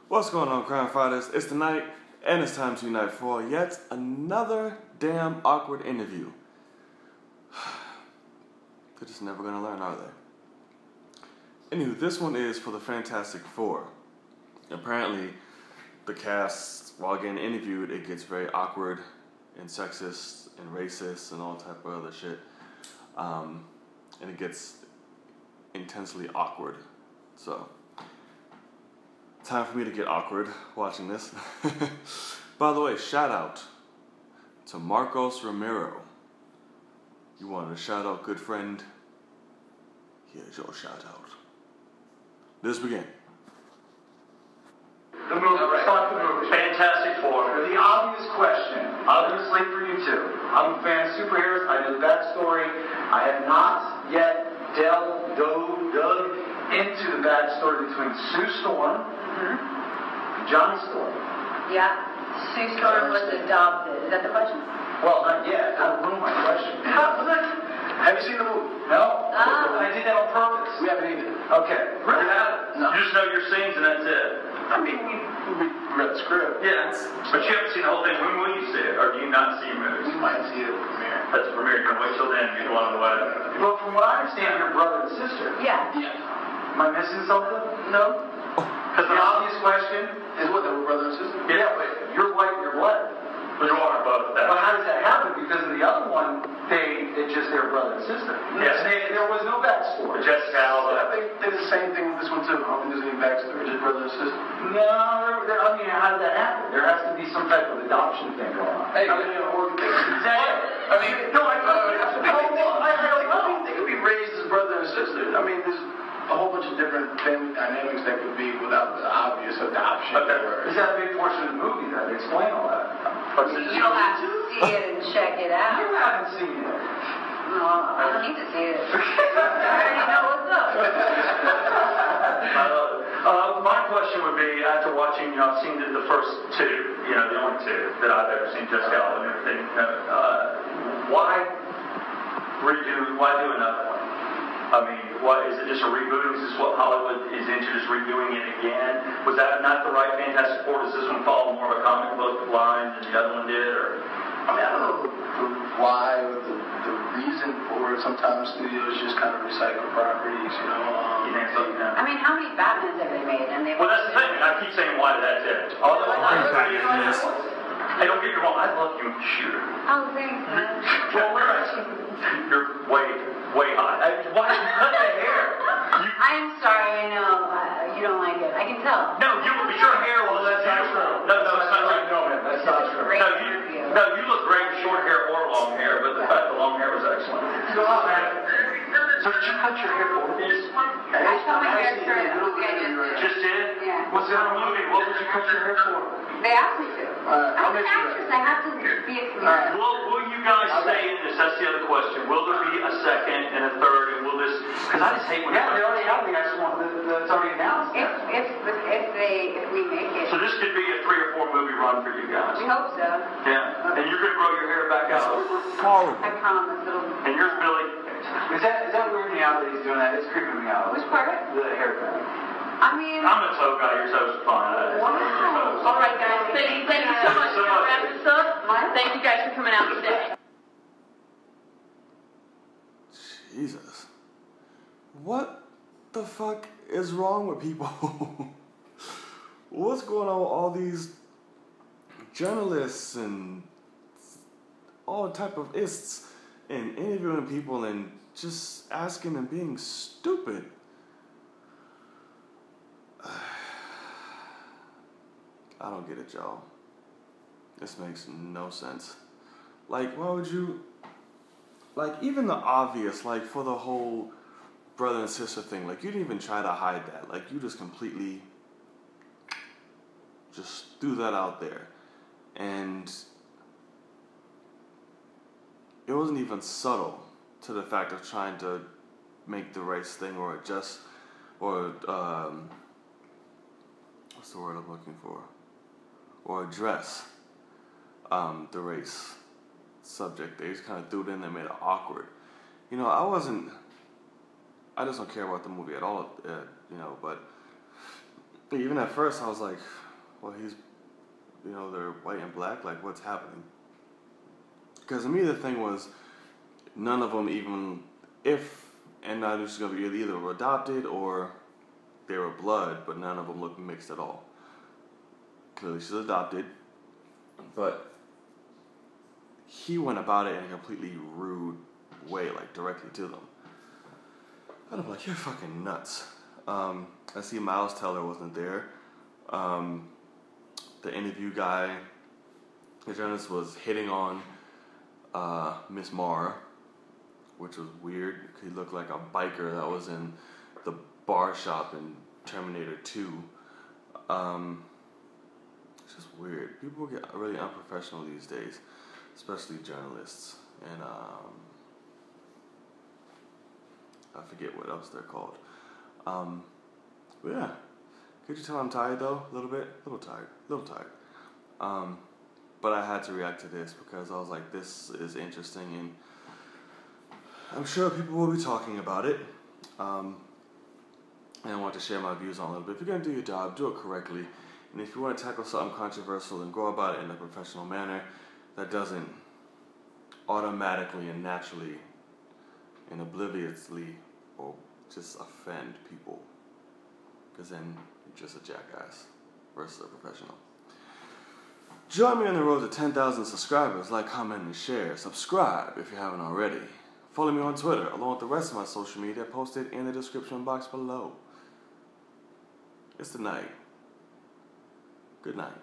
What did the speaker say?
What's going on, crime fighters? It's the night, and it's time to unite for yet another damn awkward interview. They're just never gonna learn, are they? Anywho, this one is for the Fantastic Four. Apparently, the cast, while getting interviewed, it gets very awkward and sexist and racist and all type of other shit. And it gets intensely awkward. So, time for me to get awkward watching this. By the way, shout out to Marcos Romero. You wanted a shout out, good friend? Here's your shout out. Let's begin. The movie, start the movie. Fantastic Four. The obvious question, obviously for you two. I'm a fan of superheroes. I know the backstory. I have not yet dug into the backstory between Sue Storm and Johnny Storm. Yeah. Sue Storm was adopted. Is that the question? Well, not yet. That ruined my question. Have you seen the movie? No. I did that on purpose. We haven't either. Okay. Really? No. You just know your scenes and that's it. I mean, we read the script. Yeah, but you haven't seen the whole thing. When will you see it? Or do you not see your movies? We might see it at the premiere. That's the premiere. You're going to wait till then. You're going to let it. Well, from what I understand, you're brother and sister. Yeah. Am I missing something? No. Because the obvious question is what, they were brother and sister? Yeah, but you're white, you're black. You are both that. But how does that happen? Because in the other one, it's just their brother and sister. Yes. There was no backstory. Jessica Alba. I think they did the same thing with this one too. I don't think there's any backstory. Just brother and sister. No, I mean, how did that happen? There has to be some type of adoption thing going on. Hey, I mean, or is that it? I mean, no, I don't think they could be raised as brother and sister. I mean, there's a whole bunch of different family dynamics that could be without the obvious adoption. Okay. Is that a big portion of the movie that explain all that? You'll have to see it and check it out. You haven't seen it. No, I don't need to see it. I already know what's up. My question would be, after watching, I've seen the first two, the only two that I've ever seen, Jessica Alba and everything. Why do another one? I mean, what is it? Just a reboot? Is this what Hollywood is into? Just redoing it again? Was that not the right Fantastic Four? Does this one follow more of a comic book line than the other one did? Or I mean, I don't know the why or the reason for it. Sometimes studios just kind of recycle properties, I mean, how many Batmans have they made? And well, that's the thing. I keep saying why that's it. Although hey, don't get me wrong. I love you, Shooter. Oh, thanks, man. Well, you're way hot. Why did you cut the hair? I'm sorry, I know. You don't like it. I can tell. No, but your hair was... that's not true. No, it's not true. No, man, that's not true. No, you look great with short hair or long hair, but the fact the long hair was excellent. So did you cut your hair for this? I cut my hair for the movie I just did. Just did? Yeah. What's the other movie? What did you cut your hair for? They asked me to. I'm an actress. I have to be a comedian. Will you guys stay in this? That's the other question. Will there be a second and a third? And will this... Because I just hate when... Yeah, they already have the next one that's already announced. If we make it. So this could be a 3 or 4 movie run for you guys. We hope so. Yeah. And you're going to grow your hair back out. Horrible. I promise. And yours, Billy... Is that weird me out that he's doing that? It's creeping me out. Which part? The haircut. I mean... I'm a toe guy. Your toes are fine. Wow. All right, guys. Thank you so much for wrapping this up. Thank you guys for coming out today. Jesus. What the fuck is wrong with people? What's going on with all these journalists and all type of ists and interviewing people and just asking and being stupid? I don't get it, y'all. This makes no sense. Like, why would you... Like, even the obvious, like, for the whole brother and sister thing, like, you didn't even try to hide that. Like, you just completely just threw that out there. And it wasn't even subtle to the fact of trying to make the race thing or adjust, or, what's the word I'm looking for? Or address the race subject. They just kind of threw it in there, made it awkward. I just don't care about the movie at all, but even at first I was like, well, he's, you know, they're white and black, like what's happening? Because to me the thing was, none of them even, if, and now they're just going to be either were adopted or they were blood, but none of them look mixed at all. Clearly she's adopted, but he went about it in a completely rude way, like directly to them. And I'm like, you're fucking nuts. I see Miles Teller wasn't there. The interview guy, the journalist, was hitting on Miss Mara, which was weird. He looked like a biker that was in the bar shop in Terminator 2. It's just weird. People get really unprofessional these days, especially journalists. And I forget what else they're called. But yeah, could you tell I'm tired though? A little bit? A little tired. But I had to react to this because I was like, this is interesting, and I'm sure people will be talking about it. And I want to share my views on it a little bit. If you're going to do your job, do it correctly. And if you want to tackle something controversial, then go about it in a professional manner that doesn't automatically and naturally and obliviously or just offend people. Because then you're just a jackass versus a professional. Join me on the road to 10,000 subscribers. Like, comment, and share. Subscribe if you haven't already. Follow me on Twitter, along with the rest of my social media posted in the description box below. It's the night. Good night.